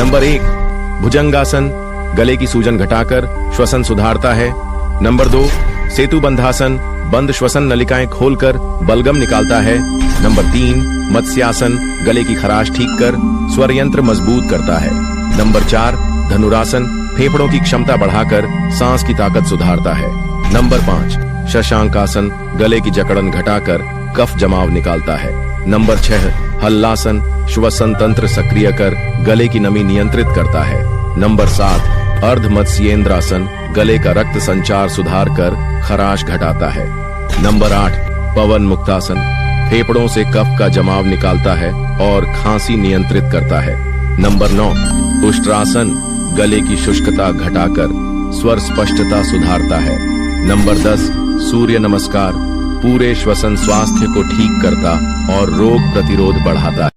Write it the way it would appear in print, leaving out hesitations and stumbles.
Number 1 भुजंगासन, गले की सूजन घटाकर श्वसन सुधारता है। नंबर 2 सेतु बंधासन, बंद श्वसन नलिकाएं खोलकर बलगम निकालता है। नंबर 3 मत्स्यासन, गले की खराश ठीक कर स्वर यंत्र मजबूत करता है। नंबर 4 धनुरासन, फेफड़ों की क्षमता बढ़ाकर सांस की ताकत सुधारता है। नंबर 5 शशांकासन, गले की जकड़न घटाकर कफ जमाव निकालता है। नंबर 6 हल्लासन, श्वसन तंत्र सक्रिय कर गले की नमी नियंत्रित करता है। नंबर 7 अर्ध मत्स्येंद्रासन, गले का रक्त संचार सुधार कर खराश घटाता है। नंबर 8 पवन मुक्तासन, फेफड़ों से कफ का जमाव निकालता है और खांसी नियंत्रित करता है। नंबर 9 उष्ट्रासन, गले की शुष्कता घटाकर स्वर स्पष्टता सुधारता है। नंबर 10 सूर्य नमस्कार, पूरे श्वसन स्वास्थ्य को ठीक करता और रोग प्रतिरोध बढ़ाता है।